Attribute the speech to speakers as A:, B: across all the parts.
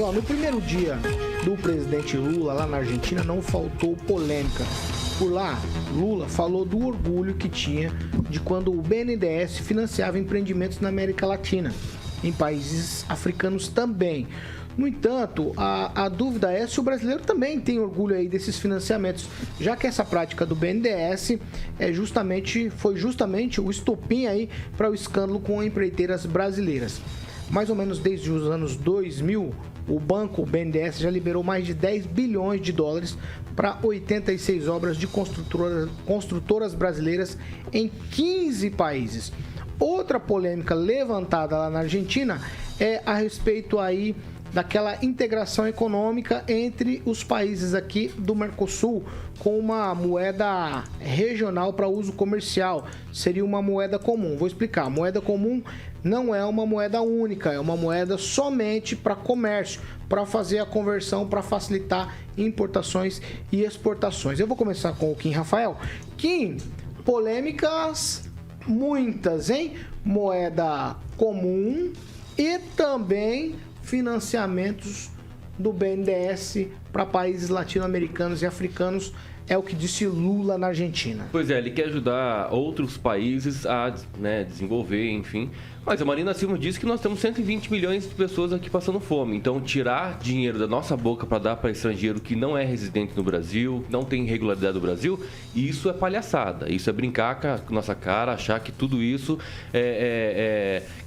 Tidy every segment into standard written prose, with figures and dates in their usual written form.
A: ó, no primeiro dia do presidente Lula lá na Argentina não faltou polêmica. Por lá, Lula falou do orgulho que tinha de quando o BNDES financiava empreendimentos na América Latina, em países africanos também. No entanto, a dúvida é se o brasileiro também tem orgulho aí desses financiamentos, já que essa prática do BNDES foi justamente o estopim aí para o escândalo com empreiteiras brasileiras. Mais ou menos desde os anos 2000, o BNDES já liberou mais de 10 bilhões de dólares para 86 obras de construtoras brasileiras em 15 países. Outra polêmica levantada lá na Argentina é a respeito aí daquela integração econômica entre os países aqui do Mercosul com uma moeda regional para uso comercial. Seria uma moeda comum. Vou explicar. A moeda comum não é uma moeda única, é uma moeda somente para comércio, para fazer a conversão, para facilitar importações e exportações. Eu vou começar com o Kim Rafael. Kim, polêmicas muitas, hein? Moeda comum e também financiamentos do BNDES para países latino-americanos e africanos, é o que disse Lula na Argentina.
B: Pois é, ele quer ajudar outros países a desenvolver, enfim. Mas a Marina Silva disse que nós temos 120 milhões de pessoas aqui passando fome. Então, tirar dinheiro da nossa boca para dar para estrangeiro que não é residente no Brasil, não tem regularidade do Brasil, isso é palhaçada. Isso é brincar com a nossa cara, achar que tudo isso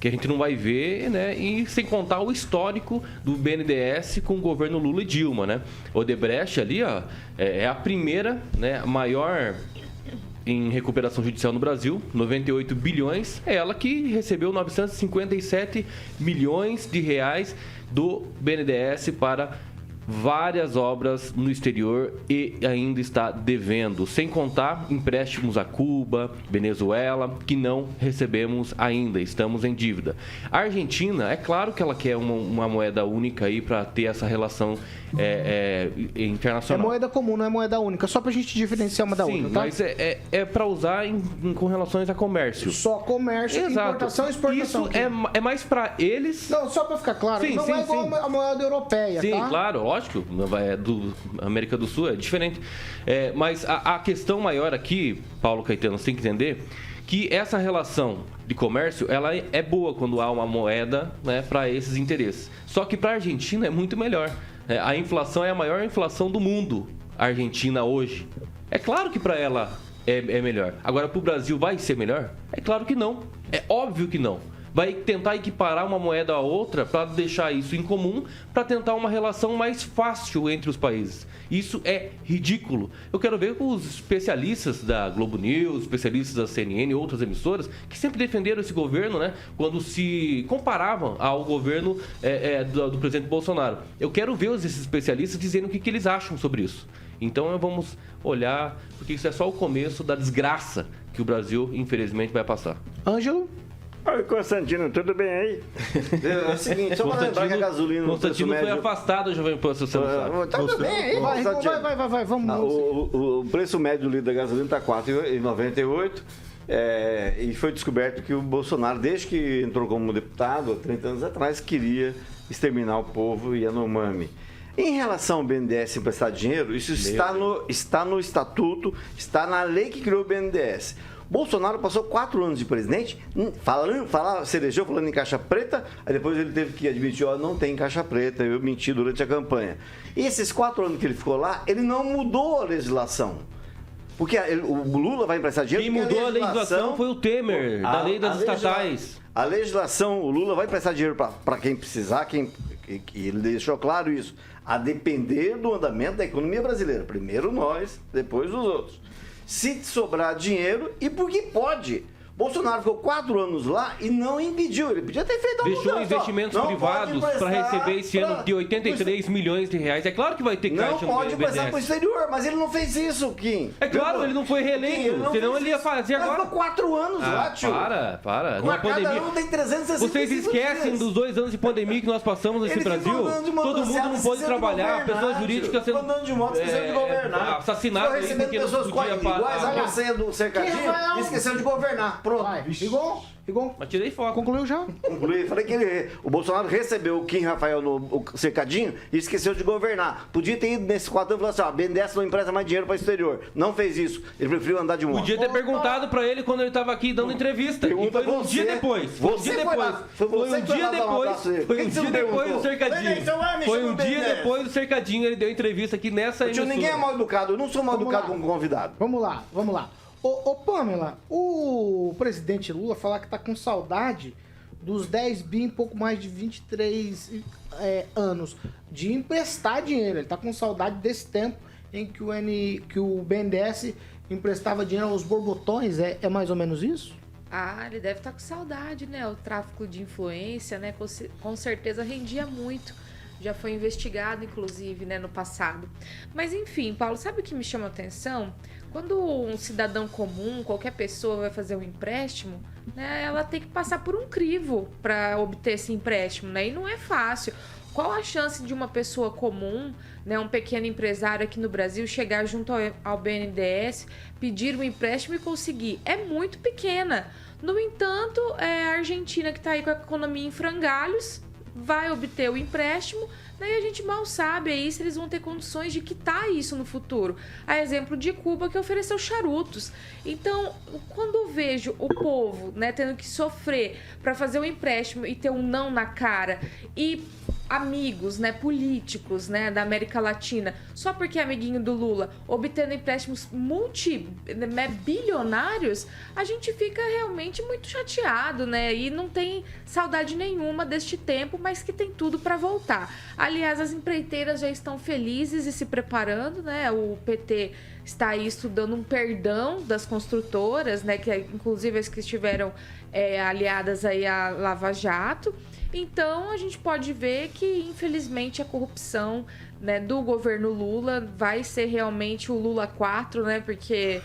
B: que a gente não vai ver, né? E sem contar o histórico do BNDES com o governo Lula e Dilma, né? Odebrecht ali, ó, é a primeira, né, maior em recuperação judicial no Brasil, 98 bilhões, é ela que recebeu 957 milhões de reais do BNDES para várias obras no exterior e ainda está devendo, sem contar empréstimos a Cuba, Venezuela, que não recebemos ainda, estamos em dívida. A Argentina, é claro que ela quer uma moeda única aí para ter essa relação internacional.
A: É moeda comum, não é moeda única, só para a gente diferenciar uma da outra, tá?
B: Mas é para usar com relações a comércio.
A: Só comércio, exato. Importação e exportação.
B: Isso é mais para eles...
A: Não, só para ficar claro, não é igual a moeda europeia,
B: sim,
A: tá?
B: Sim, claro, lógico, do América do Sul é diferente. Mas a questão maior aqui, Paulo Caetano, você tem que entender que essa relação de comércio, ela é boa quando há uma moeda, né, para esses interesses. Só que para a Argentina é muito melhor. A inflação é a maior inflação do mundo, a Argentina hoje. É claro que para ela é melhor. Agora, para o Brasil vai ser melhor? É claro que não. É óbvio que não. Vai tentar equiparar uma moeda a outra para deixar isso em comum, para tentar uma relação mais fácil entre os países. Isso é ridículo. Eu quero ver os especialistas da Globo News, especialistas da CNN e outras emissoras, que sempre defenderam esse governo, né, quando se comparavam ao governo do presidente Bolsonaro. Eu quero ver esses especialistas dizendo o que eles acham sobre isso. Então vamos olhar, porque isso é só o começo da desgraça que o Brasil, infelizmente, vai passar.
A: Ângelo?
C: Oi, Constantino, tudo bem aí?
D: É o seguinte, só para lembrar que a gasolina...
B: Constantino foi afastado do Jovem Pan, se você não sabe.
D: Tá tudo bem aí,
A: vai, vamos.
D: O preço médio do litro da gasolina está R$ 4,98. E foi descoberto que o Bolsonaro, desde que entrou como deputado, há 30 anos atrás, queria exterminar o povo Yanomami. Em relação ao BNDES emprestar dinheiro, isso está no estatuto, está na lei que criou o BNDES. Bolsonaro passou 4 anos de presidente, se elegeu falando em caixa preta, aí depois ele teve que admitir, não tem caixa preta, eu menti durante a campanha. E esses 4 anos que ele ficou lá, ele não mudou a legislação. Porque o Lula vai emprestar dinheiro...
B: Quem mudou a legislação foi o Temer, da lei das estatais.
D: A legislação, o Lula vai prestar dinheiro para quem precisar, ele deixou claro isso, a depender do andamento da economia brasileira. Primeiro nós, depois os outros. Se sobrar dinheiro, e porque pode. Bolsonaro ficou 4 anos lá e não impediu. Ele podia ter feito alguma
B: coisa. Deixou investimentos privados para receber esse ano de 83 milhões de reais. É claro que vai ter caixa no BNDES.
D: Não pode prestar para o exterior, mas ele não fez isso, Kim.
B: É claro, ele não foi reeleito. Senão ele ia fazer agora.
D: Ele ficou 4 anos lá, tio.
B: Para.
D: Na pandemia. Um tem 365
B: Vocês esquecem
D: dias.
B: dos 2 anos de pandemia que nós passamos nesse Brasil? Todo mundo não pôde trabalhar, pessoas jurídicas sendo
D: andando de moto, esquecendo de governar.
B: Assassinadas.
D: Recebendo pessoas iguais a senha do cercadinho e esquecendo de governar. pronto.
A: Vai. Rigon,
B: Mas tirei foto.
A: concluiu já?
D: Concluí, falei que o Bolsonaro recebeu o Kim Rafael no cercadinho e esqueceu de governar. Podia ter ido nesses 4 anos e falar assim, ó, BNDES não empresta mais dinheiro para o exterior. Não fez isso. Ele preferiu andar de moto.
B: Podia ter perguntado pra ele quando ele tava aqui dando entrevista.
D: Pergunta
B: E foi um
D: você.
B: dia depois.
D: Você foi lá. Foi você que foi lá dar um abraço nele.
B: Foi
D: Por
B: um
D: que você
B: dia
D: não
B: depois
D: perguntou?
B: do cercadinho. Foi um dia depois do cercadinho, ele deu entrevista aqui nessa
D: Tio, ninguém é mal educado. Eu não sou mal educado como convidado.
A: Vamos lá. Ô, Pamela, o presidente Lula falar que tá com saudade dos 10 bi em pouco mais de 23 anos de emprestar dinheiro. Ele tá com saudade desse tempo em que o BNDES emprestava dinheiro aos borbotões. É mais ou menos isso?
E: Ah, ele deve estar com saudade, né? O tráfico de influência, né? Com certeza rendia muito. Já foi investigado, inclusive, né, no passado. Mas, enfim, Paulo, sabe o que me chama a atenção? Quando um cidadão comum, qualquer pessoa vai fazer um empréstimo, né, ela tem que passar por um crivo para obter esse empréstimo, né? E não é fácil. Qual a chance de uma pessoa comum, né, um pequeno empresário aqui no Brasil, chegar junto ao BNDES, pedir um empréstimo e conseguir? É muito pequena. No entanto, a Argentina, que está aí com a economia em frangalhos, vai obter o empréstimo, né, e a gente mal sabe aí se eles vão ter condições de quitar isso no futuro. A exemplo de Cuba, que ofereceu charutos. Então, quando eu vejo o povo, né, tendo que sofrer para fazer um empréstimo e ter um não na cara, e amigos, né, políticos, né, da América Latina, só porque é amiguinho do Lula, obtendo empréstimos bilionários, a gente fica realmente muito chateado, né, e não tem saudade nenhuma deste tempo, mas que tem tudo para voltar. Aliás, as empreiteiras já estão felizes e se preparando, né, o PT está aí estudando um perdão das construtoras, né, que inclusive as que estiveram aliadas aí à Lava Jato. Então, a gente pode ver que, infelizmente, a corrupção, né, do governo Lula vai ser realmente o Lula 4, né? Porque,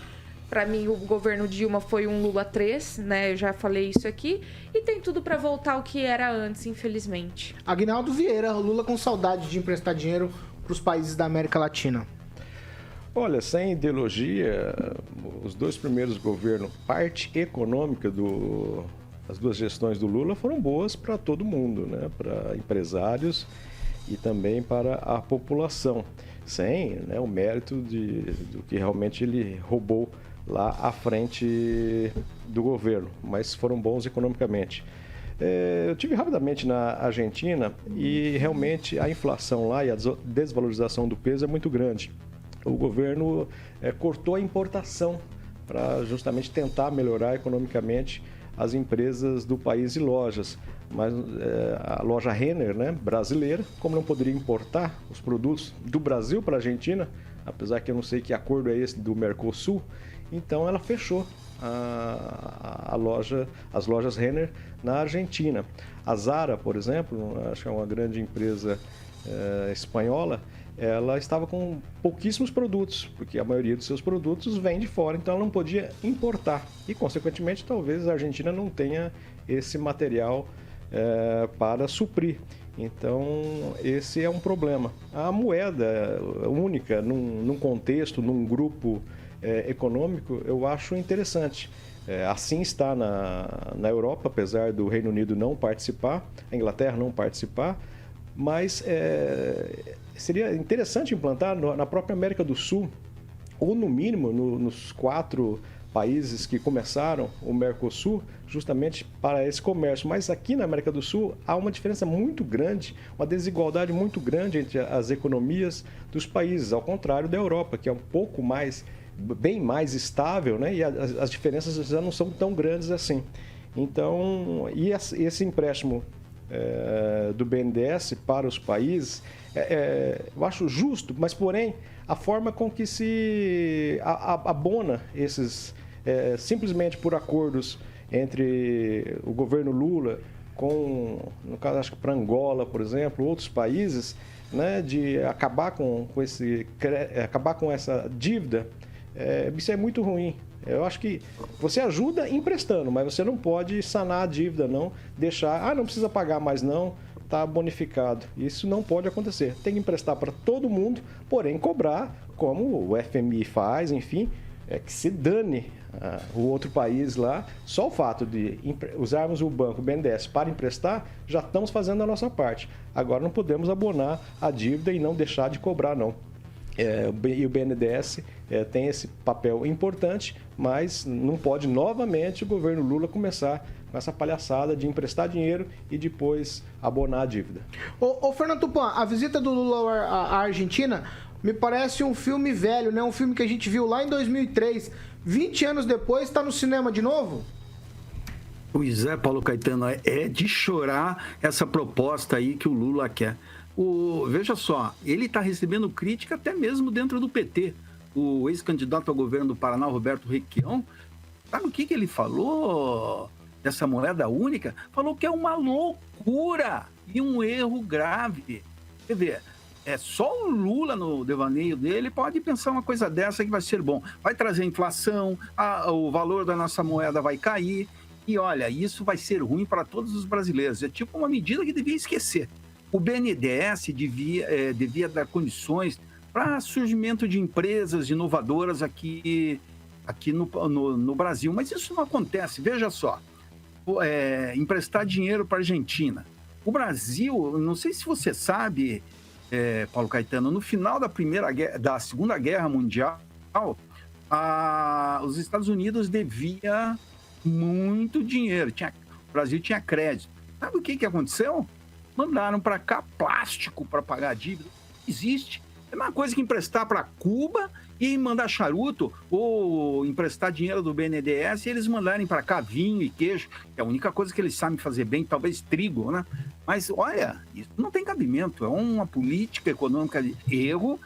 E: para mim, o governo Dilma foi um Lula 3, né? Eu já falei isso aqui. E tem tudo para voltar ao que era antes, infelizmente.
A: Aguinaldo Vieira, Lula com saudade de emprestar dinheiro para os países da América Latina.
F: Olha, sem ideologia, os 2 primeiros governos, parte econômica as 2 gestões do Lula foram boas para todo mundo, né? Para empresários e também para a população, sem, né, o mérito do que realmente ele roubou lá à frente do governo, mas foram bons economicamente. Eu tive rapidamente na Argentina e realmente a inflação lá e a desvalorização do peso é muito grande. O governo cortou a importação para justamente tentar melhorar economicamente as empresas do país e lojas. Mas a loja Renner, né, brasileira, como não poderia importar os produtos do Brasil para a Argentina, apesar que eu não sei que acordo é esse do Mercosul, então ela fechou as lojas Renner na Argentina. A Zara, por exemplo, acho que é uma grande empresa espanhola, ela estava com pouquíssimos produtos, porque a maioria dos seus produtos vem de fora, então ela não podia importar. E, consequentemente, talvez a Argentina não tenha esse material para suprir. Então, esse é um problema. A moeda única, num contexto, num grupo econômico, eu acho interessante. Assim está na Europa, apesar do Reino Unido não participar, a Inglaterra não participar, mas seria interessante implantar na própria América do Sul, ou no mínimo nos 4 países que começaram o Mercosul, justamente para esse comércio. Mas aqui na América do Sul há uma diferença muito grande, uma desigualdade muito grande entre as economias dos países, ao contrário da Europa, que é um pouco mais, bem mais estável, né? E as diferenças já não são tão grandes assim. Então, e esse empréstimo do BNDES para os países, eu acho justo, mas porém a forma com que se abona esses, simplesmente por acordos entre o governo Lula com, no caso acho que para Angola, por exemplo, outros países, né, de acabar acabar com essa dívida, isso é muito ruim. Eu acho que você ajuda emprestando, mas você não pode sanar a dívida, não deixar, não precisa pagar mais não, está bonificado. Isso não pode acontecer. Tem que emprestar para todo mundo, porém cobrar, como o FMI faz, enfim, é que se dane o outro país lá. Só o fato de usarmos o banco, o BNDES, para emprestar, já estamos fazendo a nossa parte. Agora não podemos abonar a dívida e não deixar de cobrar, não. E o BNDES tem esse papel importante, mas não pode novamente o governo Lula começar com essa palhaçada de emprestar dinheiro e depois abonar a dívida.
A: Ô Fernando Tupan, a visita do Lula à Argentina me parece um filme velho, né? Um filme que a gente viu lá em 2003. 20 anos depois, está no cinema de novo?
G: Pois é, Paulo Caetano, é de chorar essa proposta aí que o Lula quer. Veja só, ele está recebendo crítica até mesmo dentro do PT. O ex-candidato ao governo do Paraná, Roberto Requião, sabe o que ele falou dessa moeda única? Falou que é uma loucura e um erro grave. Quer ver, só o Lula, no devaneio dele, pode pensar uma coisa dessa que vai ser bom. Vai trazer inflação, o valor da nossa moeda vai cair, e olha, isso vai ser ruim para todos os brasileiros. É tipo uma medida que devia esquecer. O BNDES devia dar condições para surgimento de empresas inovadoras aqui no Brasil, mas isso não acontece. Veja só, emprestar dinheiro para a Argentina. O Brasil, não sei se você sabe, Paulo Caetano, no final da Segunda Guerra Mundial, os Estados Unidos devia muito dinheiro, o Brasil tinha crédito. Sabe o que aconteceu? Mandaram para cá plástico para pagar a dívida. Existe. É uma coisa que emprestar para Cuba e mandar charuto, ou emprestar dinheiro do BNDES e eles mandarem para cá vinho e queijo, que é a única coisa que eles sabem fazer bem, talvez trigo, né? Mas, olha, isso não tem cabimento. É uma política econômica de erro,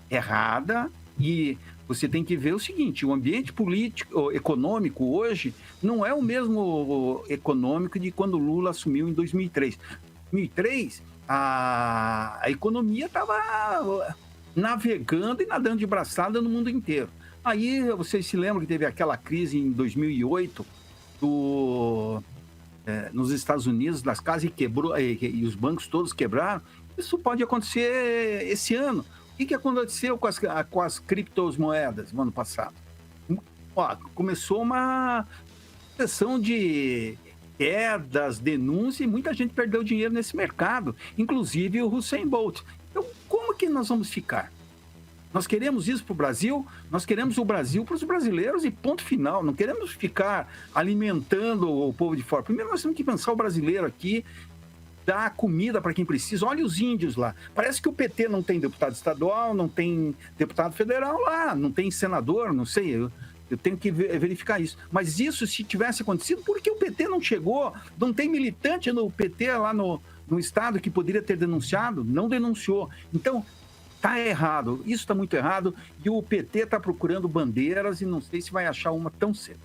G: errada, e você tem que ver o seguinte, o ambiente político, econômico hoje não é o mesmo econômico de quando Lula assumiu em 2003. Em 2003, a economia estava navegando e nadando de braçada no mundo inteiro. Aí, vocês se lembram que teve aquela crise em 2008 nos Estados Unidos, das casas, e quebrou, e os bancos todos quebraram. Isso pode acontecer esse ano. O que aconteceu com as criptomoedas no ano passado? Começou uma sessão de quedas, denúncias, e muita gente perdeu dinheiro nesse mercado, inclusive o Usain Bolt. Então, como que nós vamos ficar? Nós queremos isso para o Brasil, nós queremos o Brasil para os brasileiros e ponto final. Não queremos ficar alimentando o povo de fora. Primeiro nós temos que pensar o brasileiro aqui, dar comida para quem precisa. Olha os índios lá. Parece que o PT não tem deputado estadual, não tem deputado federal lá, não tem senador, não sei. Eu tenho que verificar isso. Mas isso, se tivesse acontecido, por que o PT não chegou? Não tem militante no PT lá no estado que poderia ter denunciado? Não denunciou. Então, está errado. Isso está muito errado. E o PT está procurando bandeiras e não sei se vai achar uma tão cedo.